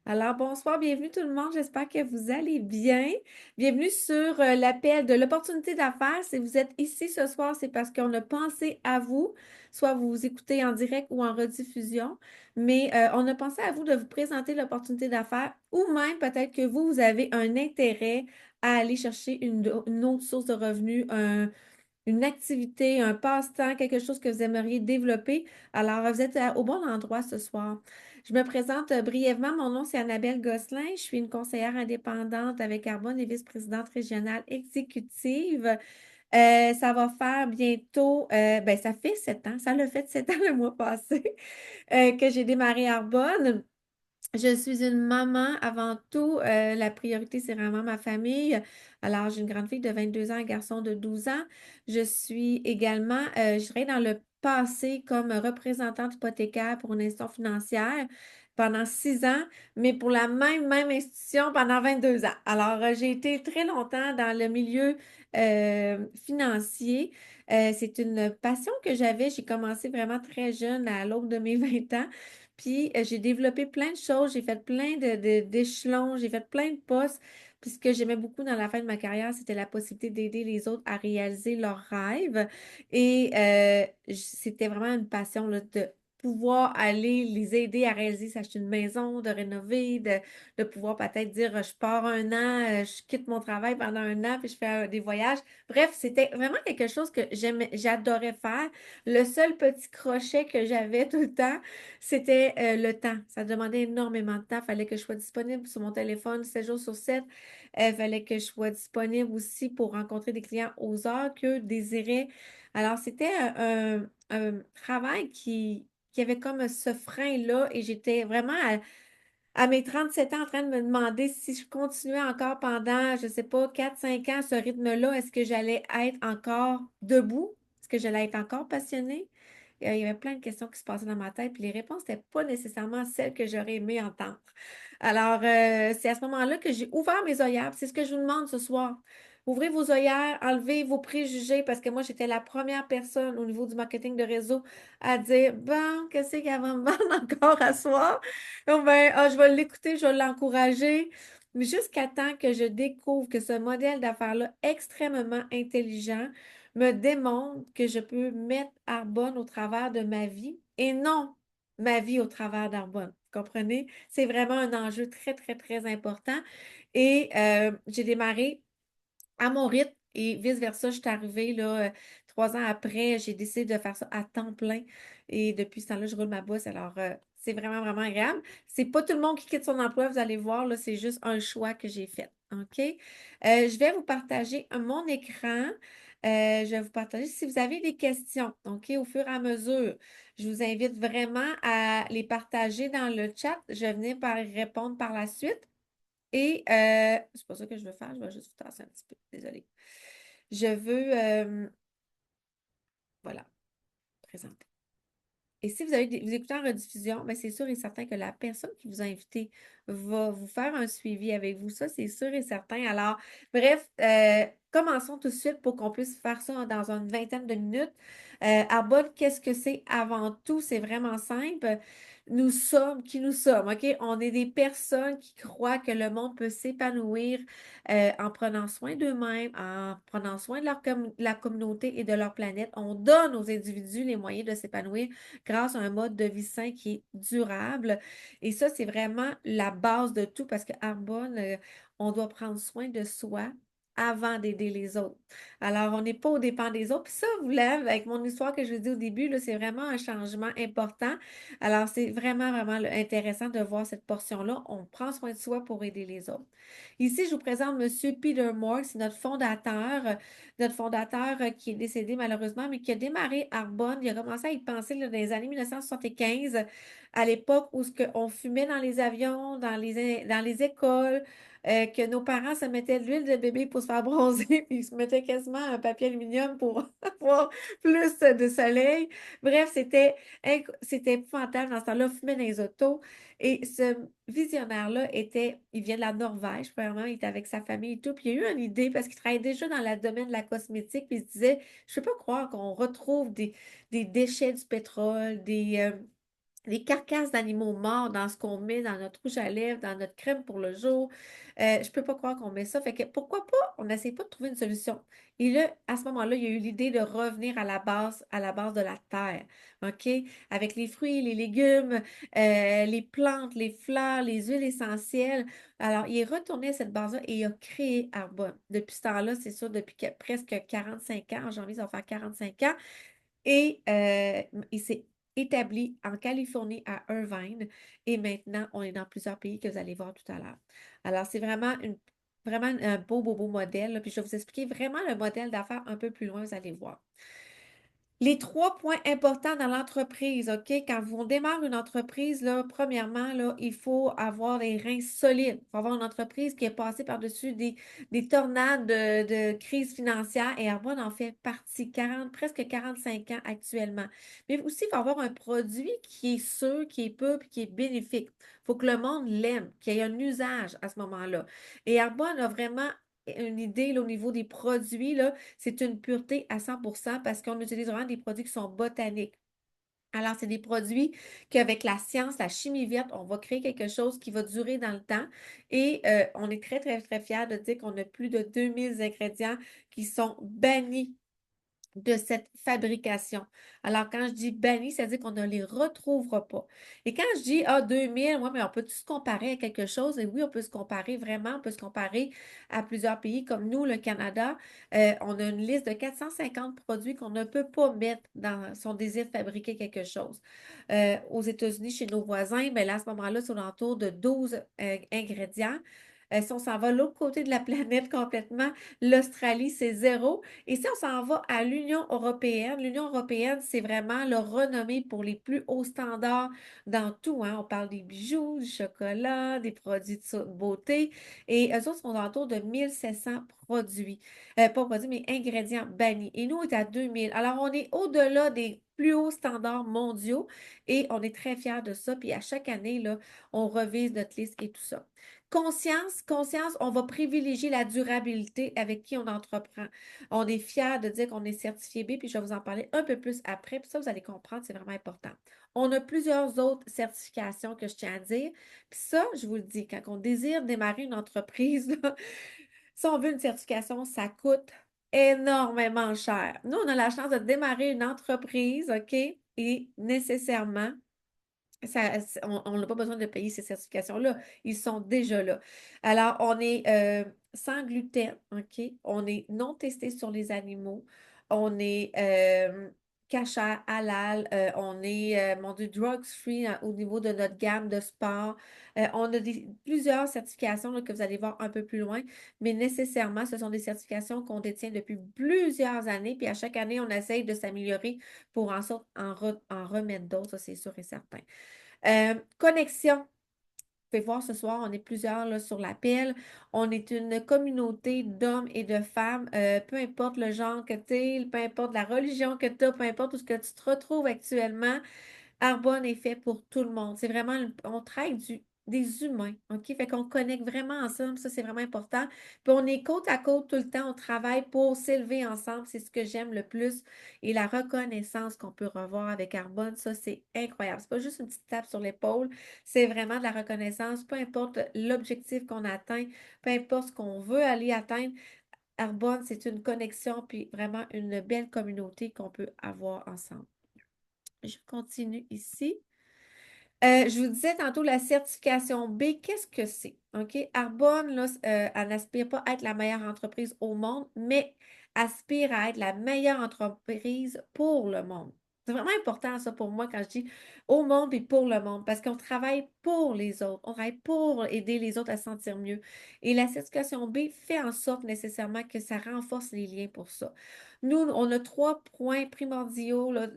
Alors, bonsoir, bienvenue tout le monde. J'espère que vous allez bien. Bienvenue sur l'appel de l'opportunité d'affaires. Si vous êtes ici ce soir, c'est parce qu'on a pensé à vous, soit vous écoutez en direct ou en rediffusion, mais on a pensé à vous de vous présenter l'opportunité d'affaires ou même peut-être que vous avez un intérêt à aller chercher une autre source de revenus, une activité, un passe-temps, quelque chose que vous aimeriez développer. Alors, vous êtes au bon endroit ce soir. Je me présente brièvement. Mon nom, c'est Annabelle Gosselin. Je suis une conseillère indépendante avec Arbonne et vice-présidente régionale exécutive. Ça va faire bientôt, ben, ça fait 7 ans, ça l'a fait 7 ans le mois passé, que j'ai démarré Arbonne. Je suis une maman avant tout. La priorité, c'est vraiment ma famille. Alors, j'ai une grande fille de 22 ans, un garçon de 12 ans. Je suis également, je dirais, dans le passé comme représentante hypothécaire pour une institution financière pendant 6 ans, mais pour la même institution pendant 22 ans. Alors, j'ai été très longtemps dans le milieu financier. C'est une passion que j'avais. J'ai commencé vraiment très jeune, à l'aube de mes 20 ans. Puis j'ai développé plein de choses, j'ai fait plein d'échelons, j'ai fait plein de postes. Puis ce que j'aimais beaucoup dans la fin de ma carrière, c'était la possibilité d'aider les autres à réaliser leurs rêves. Et c'était vraiment une passion là, de pouvoir aller les aider à réaliser, s'acheter une maison, de rénover, de pouvoir peut-être dire je pars un an, je quitte mon travail pendant un an, puis je fais des voyages. Bref, c'était vraiment quelque chose que j'adorais faire. Le seul petit crochet que j'avais tout le temps, c'était le temps. Ça demandait énormément de temps. Il fallait que je sois disponible sur mon téléphone 7 jours sur 7. Il fallait que je sois disponible aussi pour rencontrer des clients aux heures qu'eux désiraient. Alors, c'était un travail qui avait comme ce frein-là et j'étais vraiment à mes 37 ans en train de me demander si je continuais encore pendant, je ne sais pas, 4 5 ans à ce rythme-là, est-ce que j'allais être encore debout? Est-ce que j'allais être encore passionnée? Il y avait plein de questions qui se passaient dans ma tête, puis les réponses n'étaient pas nécessairement celles que j'aurais aimé entendre. Alors, c'est à ce moment-là que j'ai ouvert mes œillères. Puis c'est ce que je vous demande ce soir. Ouvrez vos œillères, enlevez vos préjugés, parce que moi, j'étais la première personne au niveau du marketing de réseau à dire, bon, qu'est-ce qu'elle va me vendre encore à soir? Oh ben, je vais l'écouter, je vais l'encourager. Mais jusqu'à temps que je découvre que ce modèle d'affaires-là extrêmement intelligent me démontre que je peux mettre Arbonne au travers de ma vie et non ma vie au travers d'Arbonne. Vous comprenez? C'est vraiment un enjeu très, très, très important. Et j'ai démarré à mon rythme et vice-versa. Je suis arrivée là, 3 ans après, j'ai décidé de faire ça à temps plein. Et depuis ce temps-là, je roule ma bosse. Alors, c'est vraiment, vraiment agréable. C'est pas tout le monde qui quitte son emploi, vous allez voir, là, c'est juste un choix que j'ai fait. OK? Je vais vous partager mon écran. Je vais vous partager si vous avez des questions, OK, au fur et à mesure. Je vous invite vraiment à les partager dans le chat. Je vais venir par y répondre par la suite. Et c'est pas ça que je veux faire, je vais juste vous tasser un petit peu. Désolée. Je veux, voilà, présenter. Et si vous écoutez en rediffusion, ben c'est sûr et certain que la personne qui vous a invité va vous faire un suivi avec vous. Ça, c'est sûr et certain. Alors, bref, commençons tout de suite pour qu'on puisse faire ça dans une vingtaine de minutes. Arbonne, qu'est-ce que c'est avant tout? C'est vraiment simple. Nous sommes qui nous sommes, OK? On est des personnes qui croient que le monde peut s'épanouir en prenant soin d'eux-mêmes, en prenant soin de la communauté et de leur planète. On donne aux individus les moyens de s'épanouir grâce à un mode de vie sain qui est durable. Et ça, c'est vraiment la base de tout parce que Arbonne, on doit prendre soin de soi avant d'aider les autres. Alors, on n'est pas au dépens des autres. Puis ça, vous l'avez, avec mon histoire que je vous dis au début, là, c'est vraiment un changement important. Alors, c'est vraiment, vraiment intéressant de voir cette portion-là. On prend soin de soi pour aider les autres. Ici, je vous présente M. Peter Moore, c'est notre fondateur qui est décédé malheureusement, mais qui a démarré Arbonne. Il a commencé à y penser là, dans les années 1975, à l'époque où on fumait dans les avions, dans les écoles, que nos parents se mettaient de l'huile de bébé pour se faire bronzer, puis ils se mettaient quasiment un papier aluminium pour avoir plus de soleil. Bref, c'était épouvantable dans ce temps-là, on fumait dans les autos. Et ce visionnaire-là il vient de la Norvège, premièrement, il était avec sa famille et tout, puis il a eu une idée parce qu'il travaillait déjà dans le domaine de la cosmétique, puis il se disait, je ne peux pas croire qu'on retrouve des déchets du pétrole, les carcasses d'animaux morts dans ce qu'on met dans notre rouge à lèvres, dans notre crème pour le jour. Je peux pas croire qu'on met ça. Fait que pourquoi pas, on n'essaie pas de trouver une solution. Et là, à ce moment-là, il y a eu l'idée de revenir à la base de la terre. OK? Avec les fruits, les légumes, les plantes, les fleurs, les huiles essentielles. Alors, il est retourné à cette base-là et il a créé Arbonne. Depuis ce temps-là, c'est sûr, depuis presque 45 ans, en janvier, ça va faire 45 ans. Et il s'est établi en Californie à Irvine. Et maintenant, on est dans plusieurs pays que vous allez voir tout à l'heure. Alors, c'est vraiment un beau, beau, beau modèle, là. Puis je vais vous expliquer vraiment le modèle d'affaires un peu plus loin, vous allez voir. Les 3 points importants dans l'entreprise, OK? Quand on démarre une entreprise, là, premièrement, là, il faut avoir les reins solides. Il faut avoir une entreprise qui est passée par-dessus des tornades de crise financière et Arbonne en fait partie, presque 45 ans actuellement. Mais aussi, il faut avoir un produit qui est sûr, qui est pur et qui est bénéfique. Il faut que le monde l'aime, qu'il y ait un usage à ce moment-là. Et Arbonne a vraiment une idée là, au niveau des produits, là, c'est une pureté à 100% parce qu'on utilise vraiment des produits qui sont botaniques. Alors, c'est des produits qu'avec la science, la chimie verte, on va créer quelque chose qui va durer dans le temps. Et on est très, très, très fiers de dire qu'on a plus de 2000 ingrédients qui sont bannis de cette fabrication. Alors, quand je dis banni, ça veut dire qu'on ne les retrouvera pas. Et quand je dis, 2000, ouais, mais on peut se comparer à quelque chose? Et oui, on peut se comparer vraiment, on peut se comparer à plusieurs pays comme nous, le Canada. On a une liste de 450 produits qu'on ne peut pas mettre dans son désir de fabriquer quelque chose. Aux États-Unis, chez nos voisins, mais là, à ce moment-là, c'est autour de 12 ingrédients. Si on s'en va de l'autre côté de la planète complètement, l'Australie, c'est zéro. Et si on s'en va à l'Union européenne, c'est vraiment le renommé pour les plus hauts standards dans tout, hein. On parle des bijoux, du chocolat, des produits de beauté. Et eux autres sont autour de 1700 produits. Pas produits, mais ingrédients bannis. Et nous, on est à 2000. Alors, on est au-delà des plus hauts standards mondiaux et on est très fiers de ça. Puis à chaque année, là, on revise notre liste et tout ça. Conscience, on va privilégier la durabilité avec qui on entreprend. On est fiers de dire qu'on est certifié B, puis je vais vous en parler un peu plus après, puis ça, vous allez comprendre, c'est vraiment important. On a plusieurs autres certifications que je tiens à dire, puis ça, je vous le dis, quand on désire démarrer une entreprise, là, si on veut une certification, ça coûte énormément cher. Nous, on a la chance de démarrer une entreprise, OK, et nécessairement, on n'a pas besoin de payer ces certifications-là. Ils sont déjà là. Alors, on est sans gluten, OK? On est non testé sur les animaux. On est cachère, halal. On est, mon Dieu, drugs-free au niveau de notre gamme de sport. On a plusieurs certifications là, que vous allez voir un peu plus loin, mais nécessairement, ce sont des certifications qu'on détient depuis plusieurs années. Puis à chaque année, on essaye de s'améliorer pour en sorte en remettre d'autres, ça, c'est sûr et certain. Connexion. Vous pouvez voir ce soir, on est plusieurs là, sur l'appel. On est une communauté d'hommes et de femmes, peu importe le genre que tu es, peu importe la religion que tu as, peu importe où ce que tu te retrouves actuellement. Arbonne est fait pour tout le monde. C'est vraiment, on travaille des humains, OK? Fait qu'on connecte vraiment ensemble, ça c'est vraiment important. Puis on est côte à côte tout le temps, on travaille pour s'élever ensemble, c'est ce que j'aime le plus. Et la reconnaissance qu'on peut revoir avec Arbonne, ça c'est incroyable. C'est pas juste une petite tape sur l'épaule, c'est vraiment de la reconnaissance, peu importe l'objectif qu'on atteint, peu importe ce qu'on veut aller atteindre. Arbonne, c'est une connexion, puis vraiment une belle communauté qu'on peut avoir ensemble. Je continue ici. Je vous disais tantôt la certification B, qu'est-ce que c'est? OK? Arbonne, là, elle n'aspire pas à être la meilleure entreprise au monde, mais aspire à être la meilleure entreprise pour le monde. C'est vraiment important, ça, pour moi, quand je dis au monde et pour le monde, parce qu'on travaille pour les autres. On travaille pour aider les autres à se sentir mieux. Et la certification B fait en sorte nécessairement que ça renforce les liens pour ça. Nous, on a 3 points primordiaux là,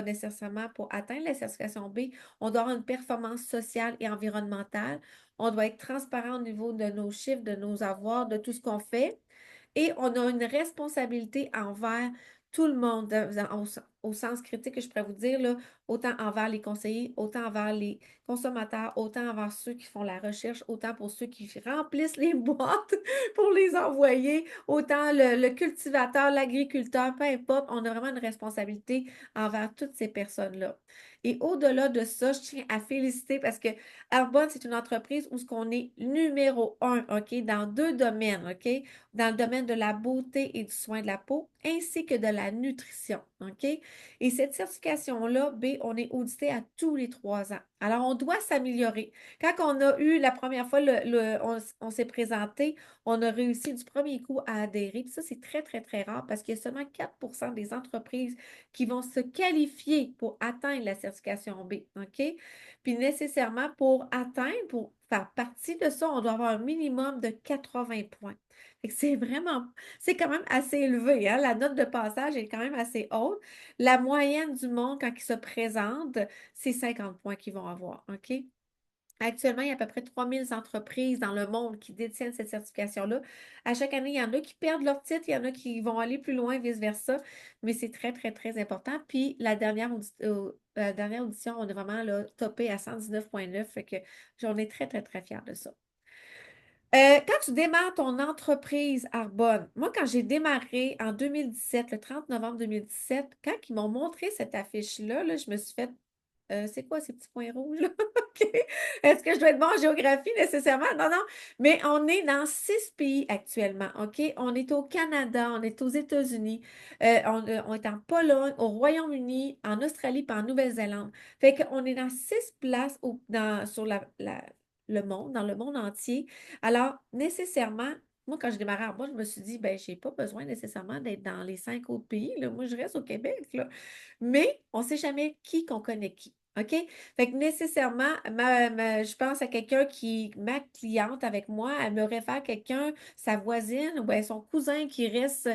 nécessairement pour atteindre la certification B. On doit avoir une performance sociale et environnementale. On doit être transparent au niveau de nos chiffres, de nos avoirs, de tout ce qu'on fait. Et on a une responsabilité envers tout le monde, au sens critique que je pourrais vous dire, là, autant envers les conseillers, autant envers les consommateurs, autant envers ceux qui font la recherche, autant pour ceux qui remplissent les boîtes pour les envoyer, autant le cultivateur, l'agriculteur, peu importe, on a vraiment une responsabilité envers toutes ces personnes-là. Et au-delà de ça, je tiens à féliciter parce que Arbonne, c'est une entreprise où ce qu'on est numéro un, OK, dans deux domaines, OK? Dans le domaine de la beauté et du soin de la peau, ainsi que de la nutrition, OK? Et cette certification-là, B, on est audité à tous les 3 ans. Alors, on doit s'améliorer. Quand on a eu la première fois, on s'est présenté, on a réussi du premier coup à adhérer. Puis ça, c'est très, très, très rare parce qu'il y a seulement 4 des entreprises qui vont se qualifier pour atteindre la certification B. OK? Puis nécessairement, pour atteindre, pour faire partie de ça, on doit avoir un minimum de 80 points. Fait que c'est vraiment, c'est quand même assez élevé, hein? La note de passage est quand même assez haute. La moyenne du monde, quand ils se présentent, c'est 50 points qu'ils vont avoir. OK? Actuellement, il y a à peu près 3000 entreprises dans le monde qui détiennent cette certification-là. À chaque année, il y en a qui perdent leur titre, il y en a qui vont aller plus loin, vice-versa, mais c'est très, très, très important. Puis la dernière audition, on a vraiment là, topé à 119,9, fait que j'en ai très, très, très fière de ça. Quand tu démarres ton entreprise Arbonne, moi, quand j'ai démarré en 2017, le 30 novembre 2017, quand ils m'ont montré cette affiche-là, là, je me suis fait c'est quoi ces petits points rouges là? OK. Est-ce que je dois être bon en géographie nécessairement? Non, non. Mais on est dans 6 pays actuellement. OK? On est au Canada, on est aux États-Unis, on est en Pologne, au Royaume-Uni, en Australie, puis en Nouvelle-Zélande. Fait qu'on est dans 6 places sur le monde, dans le monde entier. Alors, nécessairement, moi, quand je démarrais en bas, je me suis dit, ben, j'ai pas besoin nécessairement d'être dans les 5 autres pays, là. Moi, je reste au Québec, là. Mais on ne sait jamais qui qu'on connaît qui. OK? Fait que nécessairement, je pense à quelqu'un qui, ma cliente avec moi, elle me réfère quelqu'un, sa voisine, ou bien son cousin qui reste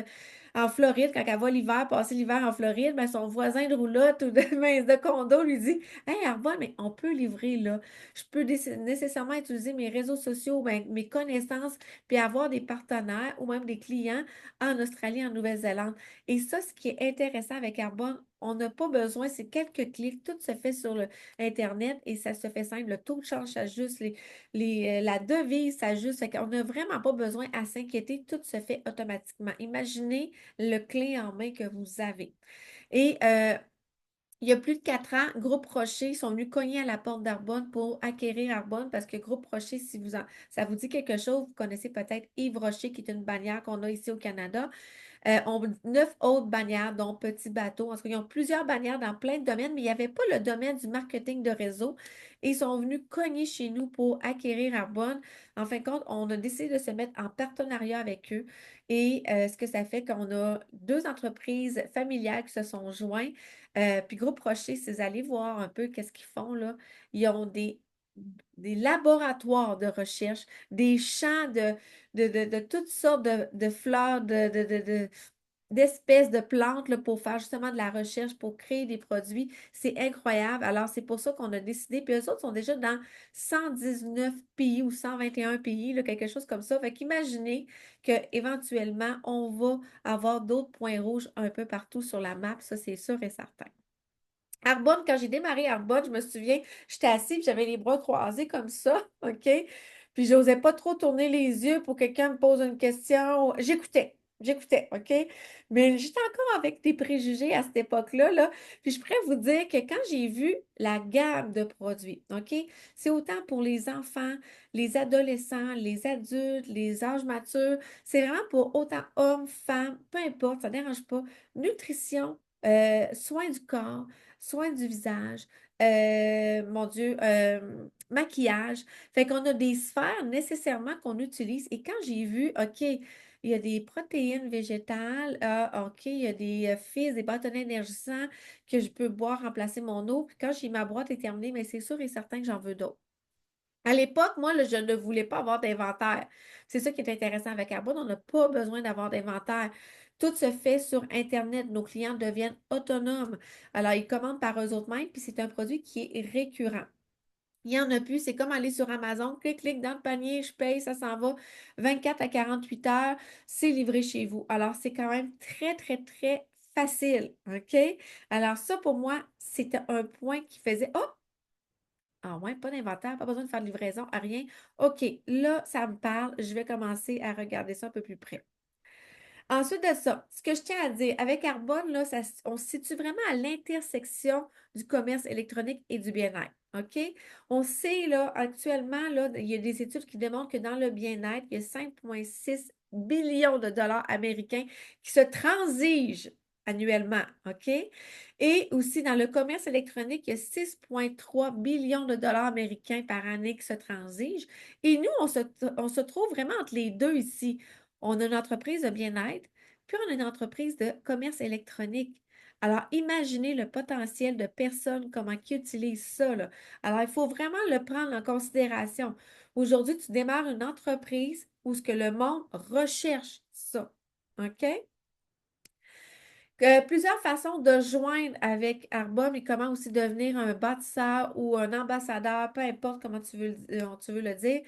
en Floride, quand elle va l'hiver, passer l'hiver en Floride, ben son voisin de roulotte ou de, de condo lui dit Hey Arbonne, mais on peut livrer là. Je peux nécessairement utiliser mes réseaux sociaux, ben, mes connaissances, puis avoir des partenaires ou même des clients en Australie, en Nouvelle-Zélande. Et ça, ce qui est intéressant avec Arbonne, on n'a pas besoin, c'est quelques clics, tout se fait sur Internet et ça se fait simple. Le taux de change s'ajuste, la devise s'ajuste. Fait qu'on n'a vraiment pas besoin à s'inquiéter, tout se fait automatiquement. Imaginez le clé en main que vous avez. Et il y a plus de 4 ans, Groupe Rocher sont venus cogner à la porte d'Arbonne pour acquérir Arbonne parce que Groupe Rocher, si ça vous dit quelque chose, vous connaissez peut-être Yves Rocher, qui est une bannière qu'on a ici au Canada. Ont 9 autres bannières, dont Petit Bateau. En tout cas, ils ont plusieurs bannières dans plein de domaines, mais il n'y avait pas le domaine du marketing de réseau. Et ils sont venus cogner chez nous pour acquérir Arbonne. En fin de compte, on a décidé de se mettre en partenariat avec eux. Et ce que ça fait qu'on a 2 entreprises familiales qui se sont joints. Puis Groupe Rocher, si vous allez voir un peu qu'est-ce qu'ils font là, ils ont des laboratoires de recherche, des champs de toutes sortes de fleurs, d'espèces de plantes là, pour faire justement de la recherche, pour créer des produits. C'est incroyable. Alors, c'est pour ça qu'on a décidé. Puis eux autres sont déjà dans 119 pays ou 121 pays, là, quelque chose comme ça. Fait qu'imaginez qu'éventuellement, on va avoir d'autres points rouges un peu partout sur la map. Ça, c'est sûr et certain. Arbonne, quand j'ai démarré Arbonne, je me souviens, j'étais assise, j'avais les bras croisés comme ça, OK? Puis j'osais pas trop tourner les yeux pour que quelqu'un me pose une question. J'écoutais, OK? Mais j'étais encore avec des préjugés à cette époque-là, là. Puis je pourrais vous dire que quand j'ai vu la gamme de produits, OK? C'est autant pour les enfants, les adolescents, les adultes, les âges matures. C'est vraiment pour autant hommes, femmes, peu importe, ça ne dérange pas. Nutrition, soins du corps, soins du visage, mon Dieu, maquillage. Fait qu'on a des sphères nécessairement qu'on utilise. Et quand j'ai vu, OK, il y a des protéines végétales, ah, OK, il y a des fibres, des bâtonnets énergisants que je peux boire, remplacer mon eau. Puis quand j'ai ma boîte est terminée, mais c'est sûr et certain que j'en veux d'autres. À l'époque, moi, là, je ne voulais pas avoir d'inventaire. C'est ça qui est intéressant avec Arbonne. On n'a pas besoin d'avoir d'inventaire. Tout se fait sur Internet. Nos clients deviennent autonomes. Alors, ils commandent par eux-mêmes, puis c'est un produit qui est récurrent. Il n'y en a plus. C'est comme aller sur Amazon, clic, clic dans le panier, je paye, ça s'en va. 24 à 48 heures, c'est livré chez vous. Alors, c'est quand même très, très, très facile. OK? Alors, ça, pour moi, c'était un point qui faisait, oh, ah ouais, pas d'inventaire, pas besoin de faire de livraison, rien. OK, là, ça me parle. Je vais commencer à regarder ça un peu plus près. Ensuite de ça, ce que je tiens à dire, avec Arbonne, là, on se situe vraiment à l'intersection du commerce électronique et du bien-être. OK? On sait, là, actuellement, là, il y a des études qui démontrent que dans le bien-être, il y a 5,6 billions de dollars américains qui se transigent annuellement. OK? Et aussi, dans le commerce électronique, il y a 6,3 billions de dollars américains par année qui se transigent. Et nous, on se trouve vraiment entre les deux ici. On a une entreprise de bien-être, puis on a une entreprise de commerce électronique. Alors, imaginez le potentiel de personnes, comment qui utilisent ça, là. Alors, il faut vraiment le prendre en considération. Aujourd'hui, tu démarres une entreprise où ce que le monde recherche ça. OK? Plusieurs façons de joindre avec Arbum et comment aussi devenir un bâtisseur ou un ambassadeur, peu importe comment tu veux le dire.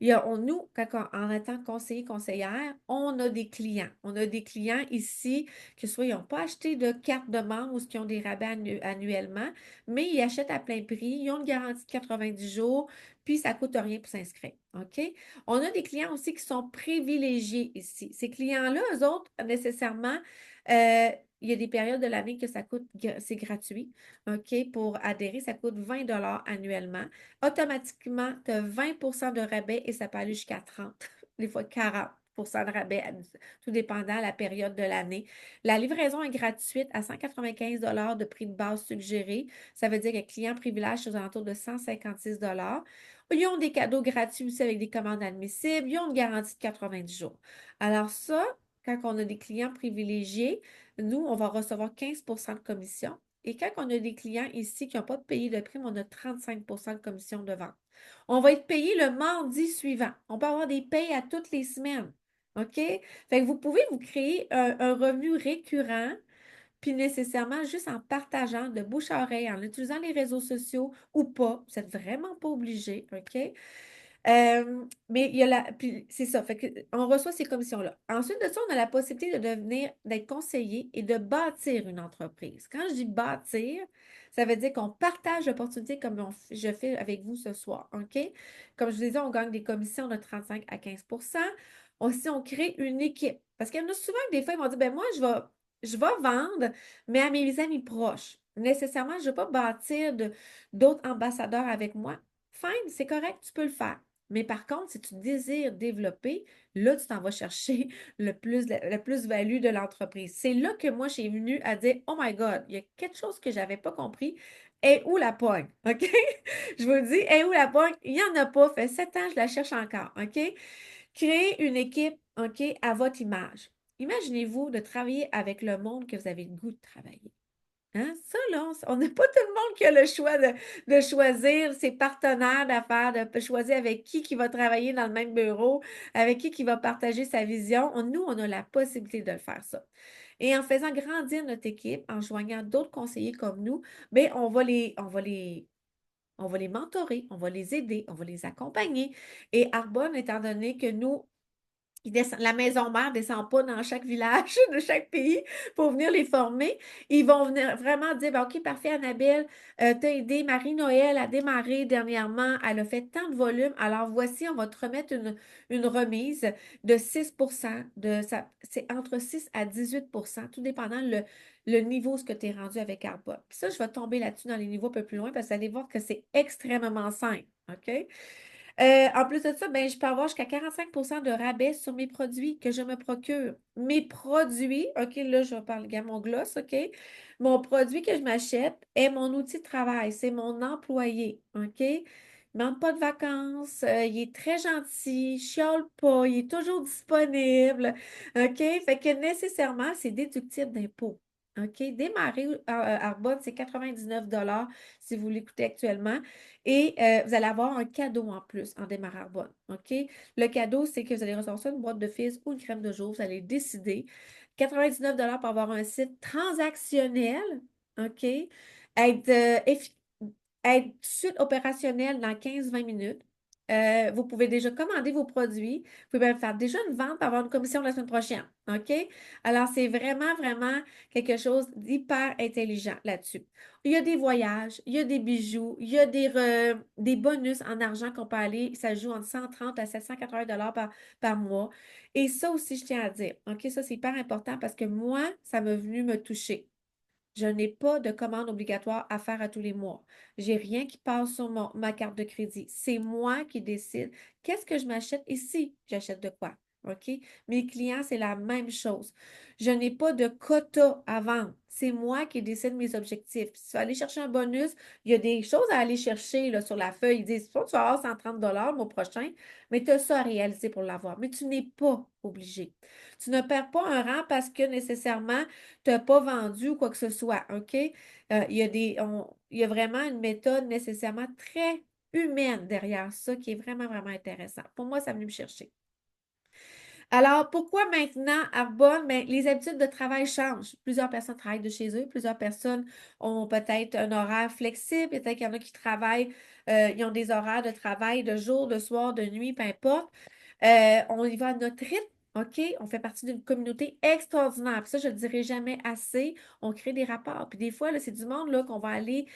Nous, en étant conseiller, conseillère, on a des clients. On a des clients ici, que soit ils n'ont pas acheté de carte de membre ou qui ont des rabais annuellement, mais ils achètent à plein prix, ils ont une garantie de 90 jours, puis ça ne coûte rien pour s'inscrire. OK? On a des clients aussi qui sont privilégiés ici. Ces clients-là, eux autres, nécessairement, euh, il y a des périodes de l'année que ça coûte, c'est gratuit, OK? Pour adhérer, ça coûte 20 annuellement. Automatiquement, tu as 20 de rabais et ça peut aller jusqu'à 30, des fois 40 de rabais, tout dépendant de la période de l'année. La livraison est gratuite à 195 de prix de base suggéré. Ça veut dire que client privilège c'est aux alentours de 156. Ils ont des cadeaux gratuits aussi avec des commandes admissibles. Ils ont une garantie de 90 jours. Alors ça, quand on a des clients privilégiés, nous, on va recevoir 15 de commission. Et quand on a des clients ici qui n'ont pas payé de prime, on a 35 de commission de vente. On va être payé le mardi suivant. On peut avoir des payes à toutes les semaines. OK? Fait que vous pouvez vous créer un revenu récurrent, puis nécessairement juste en partageant de bouche à oreille, en utilisant les réseaux sociaux ou pas. Vous n'êtes vraiment pas obligé. OK? Mais il y a puis c'est ça, fait que on reçoit ces commissions-là. Ensuite de ça, on a la possibilité d'être conseiller et de bâtir une entreprise. Quand je dis bâtir, ça veut dire qu'on partage l'opportunité comme je fais avec vous ce soir, OK? Comme je vous ai dit, on gagne des commissions de 35 à 15. Aussi, on crée une équipe. Parce qu'il y en a souvent que des fois, ils vont dire, ben moi, je vais vendre, mais à mes amis proches. Nécessairement, je ne vais pas bâtir d'autres ambassadeurs avec moi. Fine, c'est correct, tu peux le faire. Mais par contre, si tu désires développer, là, tu t'en vas chercher le plus-value de l'entreprise. C'est là que moi, j'ai venu à dire, oh my God, il y a quelque chose que je n'avais pas compris. Et où la pogne? OK? Je vous dis, et où la pogne? Il n'y en a pas. Fait 7 ans, je la cherche encore. OK? Créez une équipe, OK, à votre image. Imaginez-vous de travailler avec le monde que vous avez le goût de travailler. Hein? Ça, là, on n'a pas tout le monde qui a le choix de choisir ses partenaires d'affaires, de choisir avec qui va travailler dans le même bureau, avec qui va partager sa vision. Nous, on a la possibilité de le faire ça. Et en faisant grandir notre équipe, en joignant d'autres conseillers comme nous, bien, on va les mentorer, on va les aider, on va les accompagner. Et Arbonne, étant donné que nous, la maison mère ne descend pas dans chaque village de chaque pays pour venir les former. Ils vont venir vraiment dire, ben, OK, parfait, Annabelle, tu as aidé Marie-Noël à démarrer dernièrement. Elle a fait tant de volume. Alors voici, on va te remettre une remise de 6 c'est entre 6 à 18 tout dépendant le niveau ce que tu es rendu avec Arbonne. Puis ça, je vais tomber là-dessus dans les niveaux un peu plus loin parce que vous allez voir que c'est extrêmement simple. OK? En plus de ça, ben, je peux avoir jusqu'à 45 de rabais sur mes produits que je me procure. Mes produits, OK, là, je vais parler à mon gloss, OK? Mon produit que je m'achète est mon outil de travail, c'est mon employé, OK? Il ne demande pas de vacances, il est très gentil, il chiale pas, il est toujours disponible, OK? Fait que nécessairement, c'est déductible d'impôt. OK? Démarrer Arbonne, c'est 99 si vous l'écoutez actuellement. Et vous allez avoir un cadeau en plus en démarrant Arbonne. OK? Le cadeau, c'est que vous allez recevoir soit une boîte de fils ou une crème de jour. Vous allez décider. 99 pour avoir un site transactionnel. OK? Être, être tout de suite opérationnel dans 15-20 minutes. Vous pouvez déjà commander vos produits. Vous pouvez même faire déjà une vente pour avoir une commission la semaine prochaine. OK? Alors, c'est vraiment, vraiment quelque chose d'hyper intelligent là-dessus. Il y a des voyages, il y a des bijoux, il y a des bonus en argent qu'on peut aller. Ça joue entre 130 à 780 par mois. Et ça aussi, je tiens à dire. OK? Ça, c'est hyper important parce que moi, ça m'a venu me toucher. Je n'ai pas de commande obligatoire à faire à tous les mois. J'ai rien qui passe sur ma carte de crédit. C'est moi qui décide qu'est-ce que je m'achète et si j'achète de quoi. OK? Mes clients, c'est la même chose. Je n'ai pas de quota à vendre. C'est moi qui décide mes objectifs. Si tu vas aller chercher un bonus, il y a des choses à aller chercher là, sur la feuille. Ils disent, tu vas avoir 130 le mois prochain, mais tu as ça à réaliser pour l'avoir. Mais tu n'es pas obligé. Tu ne perds pas un rang parce que nécessairement, tu n'as pas vendu ou quoi que ce soit, OK? Il y a vraiment une méthode nécessairement très humaine derrière ça qui est vraiment, vraiment intéressant. Pour moi, ça venu me chercher. Alors, pourquoi maintenant Arbonne? Ben, les habitudes de travail changent. Plusieurs personnes travaillent de chez eux, plusieurs personnes ont peut-être un horaire flexible, peut-être qu'il y en a qui travaillent, ils ont des horaires de travail de jour, de soir, de nuit, peu importe. On y va à notre rythme. OK? On fait partie d'une communauté extraordinaire. Puis ça, je ne le dirai jamais assez. On crée des rapports. Puis des fois, là, c'est du monde là, qu'on va aller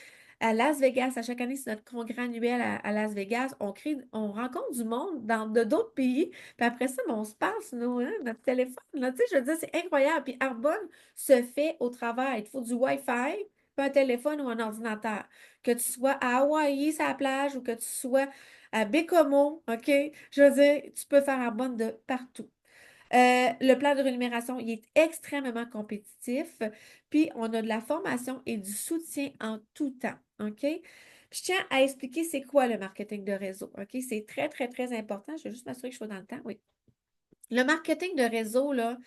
à Las Vegas. À chaque année, c'est notre congrès annuel à Las Vegas. On rencontre du monde de d'autres pays. Puis après ça, ben, on se passe notre téléphone. Là. Tu sais, je veux dire, c'est incroyable. Puis Arbonne se fait au travail. Il te faut du Wi-Fi, puis un téléphone ou un ordinateur. Que tu sois à Hawaï, sur la plage, ou que tu sois à Bécomo, OK? Je veux dire, tu peux faire Arbonne de partout. Le plan de rémunération, il est extrêmement compétitif. Puis, on a de la formation et du soutien en tout temps. OK? Je tiens à expliquer c'est quoi le marketing de réseau. OK? C'est très, très, très important. Je vais juste m'assurer que je sois dans le temps. Oui. Le marketing de réseau, là,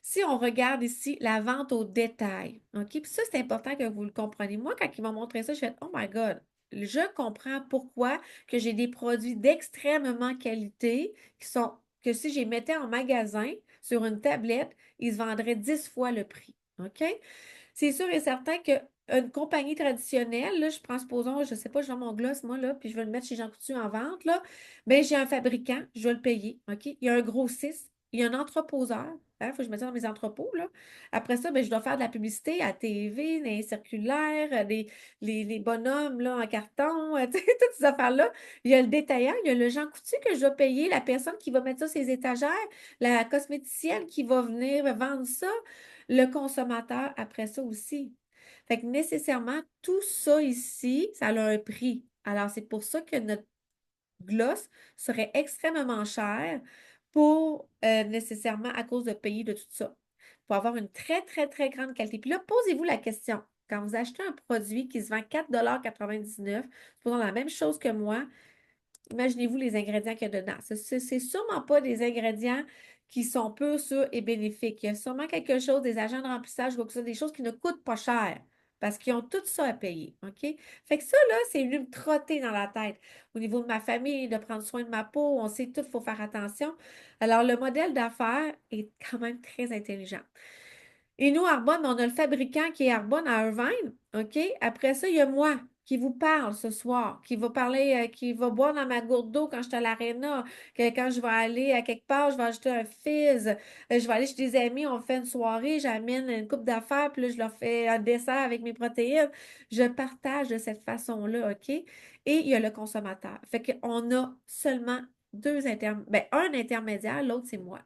si on regarde ici la vente au détail, OK? Puis ça, c'est important que vous le compreniez. Moi, quand ils m'ont montré ça, je fais Oh my God, je comprends pourquoi que j'ai des produits d'extrêmement qualité que si je les mettais en magasin sur une tablette, ils se vendraient 10 fois le prix. OK? C'est sûr et certain que une compagnie traditionnelle, là, je prends, supposons, je ne sais pas, je vends mon gloss, moi, là, puis je veux le mettre chez Jean Coutu en vente, là, bien, j'ai un fabricant, je vais le payer, OK? Il y a un grossiste, il y a un entreposeur, il faut que je mette ça dans mes entrepôts, là. Après ça, bien, je dois faire de la publicité à TV, dans les circulaires, les bonhommes, là, en carton, tu sais, toutes ces affaires-là. Il y a le détaillant, il y a le Jean Coutu que je dois payer, la personne qui va mettre ça sur ses étagères, la cosméticienne qui va venir vendre ça, le consommateur après ça aussi. Fait que nécessairement, tout ça ici, ça a un prix. Alors, c'est pour ça que notre gloss serait extrêmement cher pour nécessairement à cause de payer de tout ça. Pour avoir une très, très, très grande qualité. Puis là, posez-vous la question. Quand vous achetez un produit qui se vend 4,99 faisons la même chose que moi, imaginez-vous les ingrédients qu'il y a dedans. C'est sûrement pas des ingrédients qui sont purs, sûrs et bénéfiques. Il y a sûrement quelque chose, des agents de remplissage, ou des choses qui ne coûtent pas cher parce qu'ils ont tout ça à payer. OK? Fait que ça, là, c'est venu me trotter dans la tête. Au niveau de ma famille, de prendre soin de ma peau, on sait tout, il faut faire attention. Alors, le modèle d'affaires est quand même très intelligent. Et nous, Arbonne, on a le fabricant qui est Arbonne à Irvine. OK? Après ça, il y a moi qui vous parle ce soir, qui va parler, qui va boire dans ma gourde d'eau quand je suis à l'aréna, que quand je vais aller à quelque part, je vais acheter un fizz, je vais aller chez des amis, on fait une soirée, j'amène une coupe d'affaires, puis là, je leur fais un dessert avec mes protéines. Je partage de cette façon-là, OK? Et il y a le consommateur. Fait qu'on a seulement un intermédiaire, l'autre, c'est moi.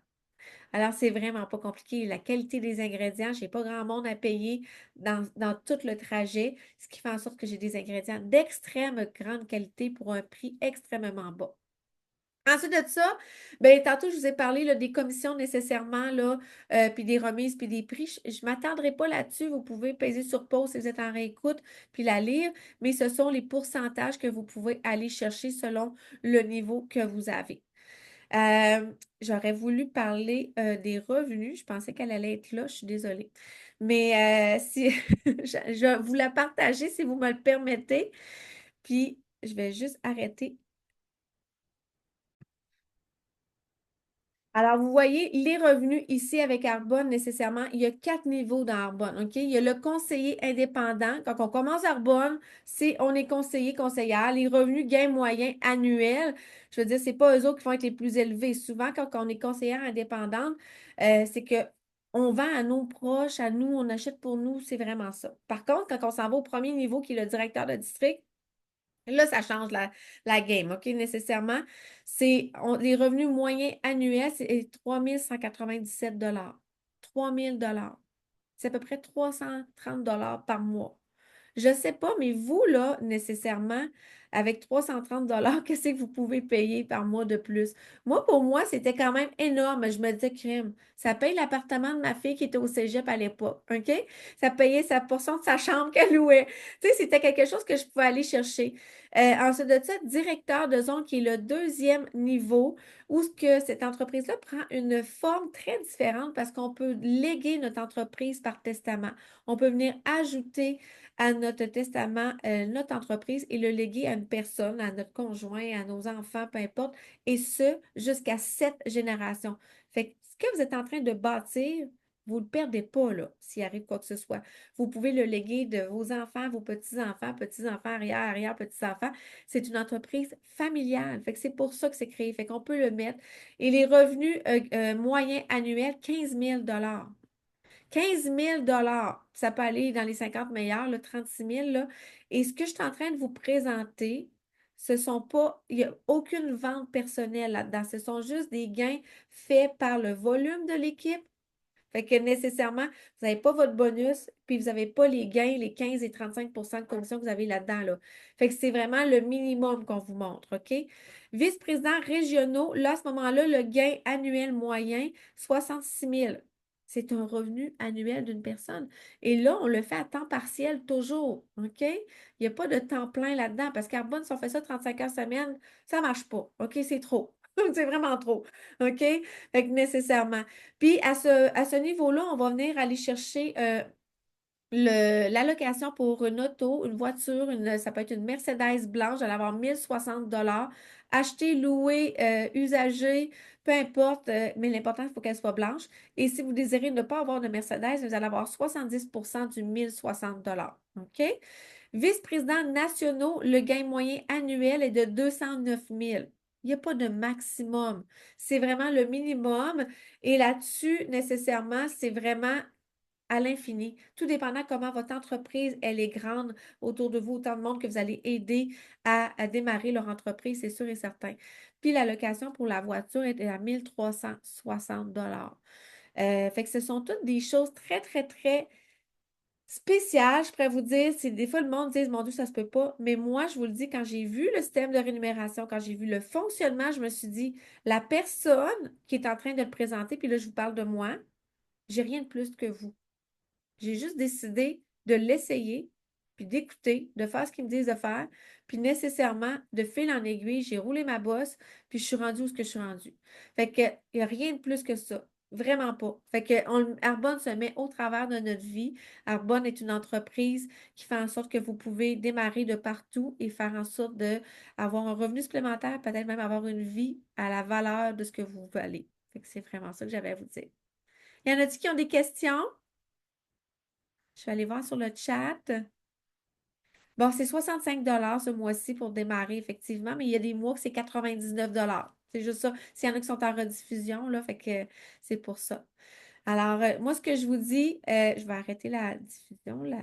Alors, c'est vraiment pas compliqué. La qualité des ingrédients, j'ai pas grand monde à payer dans tout le trajet, ce qui fait en sorte que j'ai des ingrédients d'extrême grande qualité pour un prix extrêmement bas. Ensuite de ça, ben, tantôt, je vous ai parlé là, des commissions nécessairement, là, puis des remises, puis des prix. Je ne m'attendrai pas là-dessus. Vous pouvez peser sur pause si vous êtes en réécoute, puis la lire, mais ce sont les pourcentages que vous pouvez aller chercher selon le niveau que vous avez. J'aurais voulu parler des revenus. Je pensais qu'elle allait être là. Je suis désolée. Mais si je vais vous la partager si vous me le permettez. Puis, je vais juste arrêter. Alors, vous voyez, les revenus ici avec Arbonne, nécessairement, il y a 4 niveaux dans Arbonne, OK? Il y a le conseiller indépendant. Quand on commence Arbonne, on est conseiller, conseillère. Les revenus gains moyens annuels, je veux dire, c'est pas eux autres qui vont être les plus élevés. Souvent, quand on est conseillère indépendante, c'est que on vend à nos proches, à nous, on achète pour nous, c'est vraiment ça. Par contre, quand on s'en va au premier niveau, qui est le directeur de district, là, ça change la game, OK? Nécessairement, les revenus moyens annuels, c'est 3 197 $. 3 000. C'est à peu près 330 $ par mois. Je ne sais pas, mais vous, là, nécessairement, avec 330 $, qu'est-ce que vous pouvez payer par mois de plus? Moi, pour moi, c'était quand même énorme. Je me disais, crime, ça paye l'appartement de ma fille qui était au cégep à l'époque, OK? Ça payait sa portion de sa chambre qu'elle louait. Tu sais, c'était quelque chose que je pouvais aller chercher. Ensuite de ça, directeur de zone, qui est le deuxième niveau, où ce que cette entreprise-là prend une forme très différente parce qu'on peut léguer notre entreprise par testament. On peut venir ajouter à notre testament, notre entreprise et le léguer à une personne, à notre conjoint, à nos enfants, peu importe, et ce, jusqu'à 7 générations. Fait que ce que vous êtes en train de bâtir, vous ne le perdez pas, là, s'il arrive quoi que ce soit. Vous pouvez le léguer de vos enfants, vos petits-enfants, petits-enfants, arrière, petits-enfants. C'est une entreprise familiale. Fait que c'est pour ça que c'est créé. Fait qu'on peut le mettre. Et les revenus moyens annuels, 15 000 $. 15 000 $. Ça peut aller dans les 50 meilleurs, le 36 000, là. Et ce que je suis en train de vous présenter, ce sont pas, il n'y a aucune vente personnelle là-dedans. Ce sont juste des gains faits par le volume de l'équipe. Fait que nécessairement, vous n'avez pas votre bonus, puis vous n'avez pas les gains, les 15 et 35 de commission que vous avez là-dedans, là. Fait que c'est vraiment le minimum qu'on vous montre, OK? Vice-président régionaux, là, à ce moment-là, le gain annuel moyen, 66 000. C'est un revenu annuel d'une personne. Et là, on le fait à temps partiel toujours, OK? Il n'y a pas de temps plein là-dedans, parce qu'Arbonne, si on fait ça 35 heures semaine, ça ne marche pas, OK? C'est trop. C'est vraiment trop, OK? Fait que nécessairement. Puis à ce niveau-là, on va venir aller chercher l'allocation pour une auto, une voiture, ça peut être une Mercedes blanche, elle va avoir 1060 $. Acheter, louer, usager, peu importe, mais l'important, il faut qu'elle soit blanche. Et si vous désirez ne pas avoir de Mercedes, vous allez avoir 70 du 1060 $. OK? Vice-président nationaux, le gain moyen annuel est de 209 000. Il n'y a pas de maximum. C'est vraiment le minimum. Et là-dessus, nécessairement, c'est vraiment à l'infini. Tout dépendant comment votre entreprise, elle est grande autour de vous, autant de monde que vous allez aider à démarrer leur entreprise, c'est sûr et certain. Puis la location pour la voiture est à 1360 $. Fait que ce sont toutes des choses très, très, très spéciales. Je pourrais vous dire, c'est des fois le monde dit, mon Dieu, ça se peut pas. Mais moi, je vous le dis, quand j'ai vu le système de rémunération, quand j'ai vu le fonctionnement, je me suis dit, la personne qui est en train de le présenter, puis là, je vous parle de moi, j'ai rien de plus que vous. J'ai juste décidé de l'essayer, puis d'écouter, de faire ce qu'ils me disent de faire, puis nécessairement, de fil en aiguille, j'ai roulé ma bosse, puis je suis rendue où ce que je suis rendue. Fait que, il n'y a rien de plus que ça. Vraiment pas. Fait que Arbonne se met au travers de notre vie. Arbonne est une entreprise qui fait en sorte que vous pouvez démarrer de partout et faire en sorte d'avoir un revenu supplémentaire, peut-être même avoir une vie à la valeur de ce que vous valez. Fait que c'est vraiment ça que j'avais à vous dire. Il y en a-t-il qui ont des questions? Je vais aller voir sur le chat. Bon, c'est 65 ce mois-ci pour démarrer, effectivement, mais il y a des mois que c'est 99 $. C'est juste ça. S'il y en a qui sont en rediffusion, là, fait que c'est pour ça. Alors, moi, ce que je vous dis, je vais arrêter la diffusion, là.